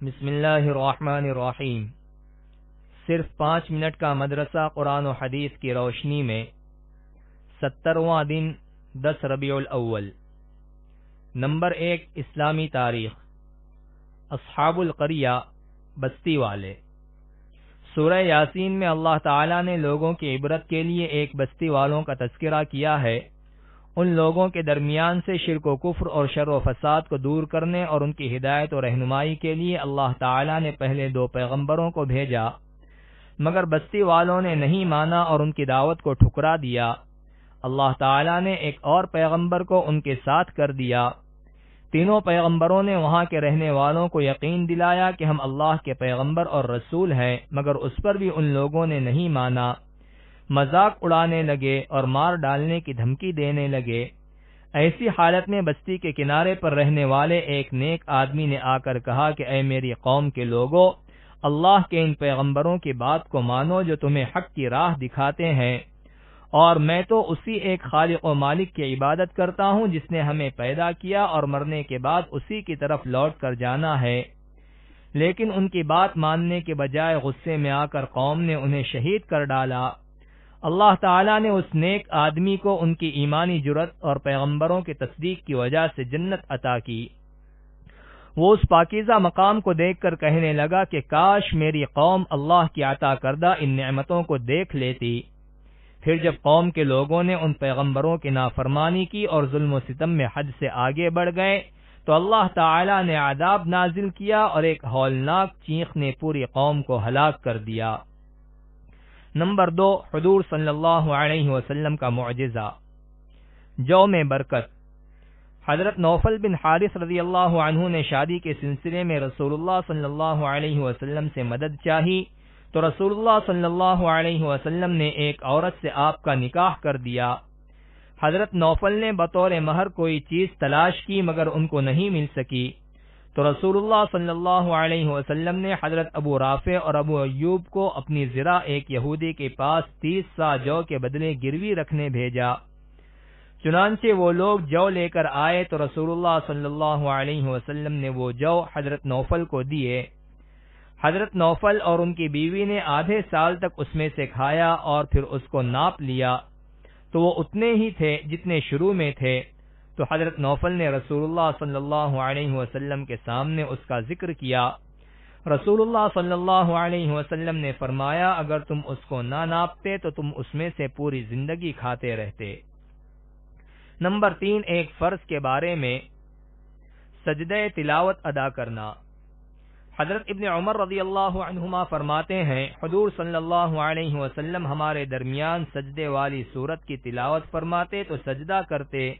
بسم اللہ الرحمن الرحیم۔ صرف 5 منٹ کا مدرسہ قرآن و حدیث کی روشنی میں 70واں دن 10 ربیع الاول۔ نمبر 1 اسلامی تاریخ۔ اصحاب القریہ، بستی والے۔ سورہ یاسین میں اللہ تعالیٰ نے لوگوں کی عبرت کے لیے ایک بستی والوں کا تذکرہ کیا ہے۔ ان لوگوں کے درمیان سے شرک و کفر اور شر و فساد کو دور کرنے اور ان کی ہدایت و رہنمائی کے لیے اللہ تعالیٰ نے پہلے 2 پیغمبروں کو بھیجا، مگر بستی والوں نے نہیں مانا اور ان کی دعوت کو ٹھکرا دیا۔ اللہ تعالیٰ نے ایک اور پیغمبر کو ان کے ساتھ کر دیا۔ تینوں پیغمبروں نے وہاں کے رہنے والوں کو یقین دلایا کہ ہم اللہ کے پیغمبر اور رسول ہیں، مگر اس پر بھی ان لوگوں نے نہیں مانا، مذاق اڑانے لگے اور مار ڈالنے کی دھمکی دینے لگے۔ ایسی حالت میں بستی کے کنارے پر رہنے والے ایک نیک آدمی نے آ کر کہا کہ اے میری قوم کے لوگوں، اللہ کے ان پیغمبروں کی بات کو مانو جو تمہیں حق کی راہ دکھاتے ہیں، اور میں تو اسی ایک خالق و مالک کی عبادت کرتا ہوں جس نے ہمیں پیدا کیا اور مرنے کے بعد اسی کی طرف لوٹ کر جانا ہے۔ لیکن ان کی بات ماننے کے بجائے غصے میں آ کر قوم نے انہیں شہید کر ڈالا۔ اللہ تعالیٰ نے اس نیک آدمی کو ان کی ایمانی جرأت اور پیغمبروں کی تصدیق کی وجہ سے جنت عطا کی۔ وہ اس پاکیزہ مقام کو دیکھ کر کہنے لگا کہ کاش میری قوم اللہ کی عطا کردہ ان نعمتوں کو دیکھ لیتی۔ پھر جب قوم کے لوگوں نے ان پیغمبروں کی نافرمانی کی اور ظلم و ستم میں حد سے آگے بڑھ گئے تو اللہ تعالیٰ نے عذاب نازل کیا اور ایک ہولناک چیخ نے پوری قوم کو ہلاک کر دیا۔ نمبر 2 حضور صلی اللہ علیہ وسلم کا معجزہ، جو میں برکت۔ حضرت نوفل بن حارث رضی اللہ عنہ نے شادی کے سلسلے میں رسول اللہ صلی اللہ علیہ وسلم سے مدد چاہی تو رسول اللہ صلی اللہ علیہ وسلم نے ایک عورت سے آپ کا نکاح کر دیا۔ حضرت نوفل نے بطور مہر کوئی چیز تلاش کی مگر ان کو نہیں مل سکی تو رسول اللہ صلی اللہ علیہ وسلم نے حضرت ابو رافع اور ابو ایوب کو اپنی زرہ ایک یہودی کے پاس 30 سا جو کے بدلے گروی رکھنے بھیجا۔ چنانچہ وہ لوگ جو لے کر آئے تو رسول اللہ صلی اللہ علیہ وسلم نے وہ جو حضرت نوفل کو دیے۔ حضرت نوفل اور ان کی بیوی نے آدھے سال تک اس میں سے کھایا اور پھر اس کو ناپ لیا تو وہ اتنے ہی تھے جتنے شروع میں تھے، تو حضرت نوفل نے رسول اللہ صلی اللہ علیہ وسلم کے سامنے اس کا ذکر کیا۔ رسول اللہ صلی اللہ علیہ وسلم نے فرمایا اگر تم اس کو نہ ناپتے تو تم اس میں سے پوری زندگی کھاتے رہتے۔ نمبر 3 ایک فرض کے بارے میں، سجدہ تلاوت ادا کرنا۔ حضرت ابن عمر رضی اللہ عنہما فرماتے ہیں حضور صلی اللہ علیہ وسلم ہمارے درمیان سجدے والی سورت کی تلاوت فرماتے تو سجدہ کرتے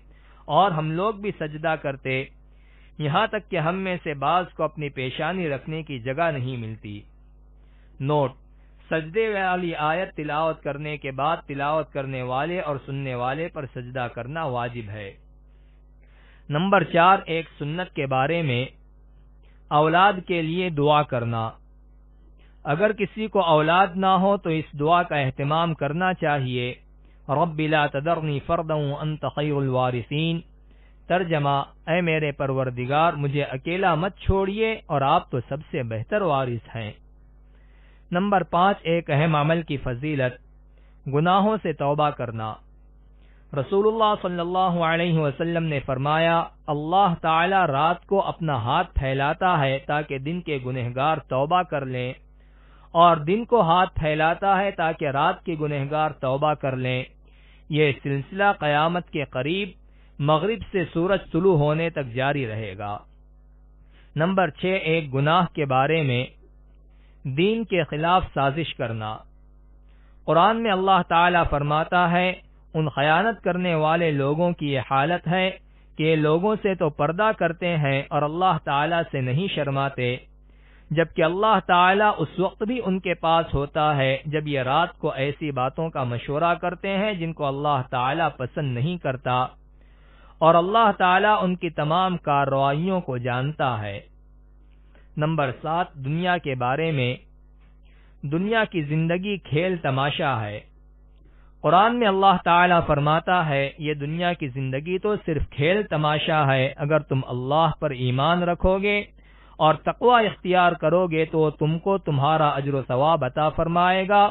اور ہم لوگ بھی سجدہ کرتے، یہاں تک کہ ہم میں سے بعض کو اپنی پیشانی رکھنے کی جگہ نہیں ملتی۔ نوٹ: سجدے والی آیت تلاوت کرنے کے بعد تلاوت کرنے والے اور سننے والے پر سجدہ کرنا واجب ہے۔ نمبر 4 ایک سنت کے بارے میں، اولاد کے لیے دعا کرنا۔ اگر کسی کو اولاد نہ ہو تو اس دعا کا اہتمام کرنا چاہیے۔ رب لا تذرنی فردا وانت خیر الوارثین۔ ترجمہ: اے میرے پروردگار مجھے اکیلا مت چھوڑیے اور آپ تو سب سے بہتر وارث ہیں۔ نمبر 5 ایک اہم عمل کی فضیلت، گناہوں سے توبہ کرنا۔ رسول اللہ صلی اللہ علیہ وسلم نے فرمایا اللہ تعالی رات کو اپنا ہاتھ پھیلاتا ہے تاکہ دن کے گنہگار توبہ کر لیں، اور دن کو ہاتھ پھیلاتا ہے تاکہ رات کے گنہگار توبہ کر لیں۔ یہ سلسلہ قیامت کے قریب مغرب سے سورج طلوع ہونے تک جاری رہے گا۔ نمبر 6 ایک گناہ کے بارے میں، دین کے خلاف سازش کرنا۔ قرآن میں اللہ تعالی فرماتا ہے ان خیانت کرنے والے لوگوں کی یہ حالت ہے کہ یہ لوگوں سے تو پردہ کرتے ہیں اور اللہ تعالی سے نہیں شرماتے، جبکہ اللہ تعالیٰ اس وقت بھی ان کے پاس ہوتا ہے جب یہ رات کو ایسی باتوں کا مشورہ کرتے ہیں جن کو اللہ تعالیٰ پسند نہیں کرتا، اور اللہ تعالیٰ ان کی تمام کارروائیوں کو جانتا ہے۔ نمبر 7 دنیا کے بارے میں، دنیا کی زندگی کھیل تماشا ہے۔ قرآن میں اللہ تعالیٰ فرماتا ہے یہ دنیا کی زندگی تو صرف کھیل تماشا ہے، اگر تم اللہ پر ایمان رکھو گے اور تقوی اختیار کرو گے تو تم کو تمہارا اجر و ثواب عطا فرمائے گا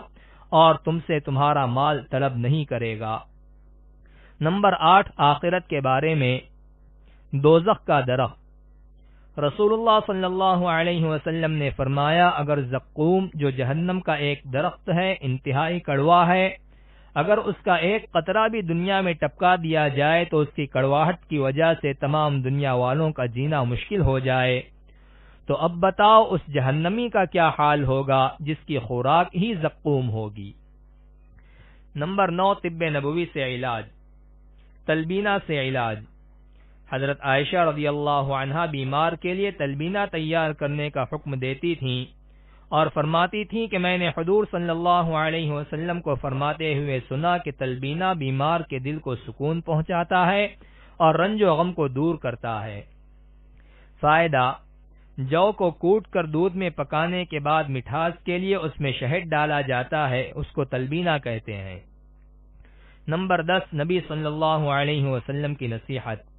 اور تم سے تمہارا مال طلب نہیں کرے گا۔ نمبر 8، آخرت کے بارے میں دوزخ کا درخت۔ رسول اللہ صلی اللہ علیہ وسلم نے فرمایا، اگر زقوم جو جہنم کا ایک درخت ہے انتہائی کڑوا ہے، اگر اس کا ایک قطرہ بھی دنیا میں ٹپکا دیا جائے تو اس کی کڑواہٹ کی وجہ سے تمام دنیا والوں کا جینا مشکل ہو جائے، تو اب بتاؤ اس جہنمی کا کیا حال ہوگا جس کی خوراک ہی زقوم ہوگی۔ نمبر 9، طب نبوی سے علاج، تلبینہ سے علاج۔ حضرت عائشہ رضی اللہ عنہا بیمار کے لیے تلبینہ تیار کرنے کا حکم دیتی تھیں اور فرماتی تھیں کہ میں نے حضور صلی اللہ علیہ وسلم کو فرماتے ہوئے سنا کہ تلبینہ بیمار کے دل کو سکون پہنچاتا ہے اور رنج و غم کو دور کرتا ہے۔ فائدہ: جو کو کوٹ کر دودھ میں پکانے کے بعد مٹھاس کے لیے اس میں شہد ڈالا جاتا ہے اس کو تلبینہ کہتے ہیں۔ نمبر 10، نبی صلی اللہ علیہ وسلم کی نصیحت۔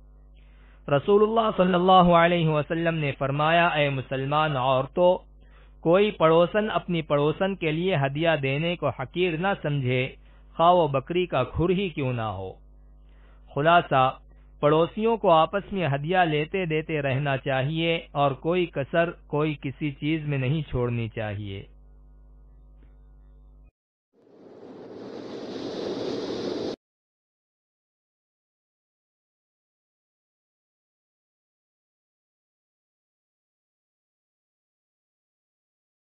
رسول اللہ صلی اللہ علیہ وسلم نے فرمایا، اے مسلمان عورتوں، کوئی پڑوسن اپنی پڑوسن کے لیے ہدیہ دینے کو حقیر نہ سمجھے، خواہ وہ بکری کا کھر ہی کیوں نہ ہو۔ خلاصہ: پڑوسیوں کو آپس میں ہدیہ لیتے دیتے رہنا چاہیے اور کوئی کسر کوئی کسی چیز میں نہیں چھوڑنی چاہیے۔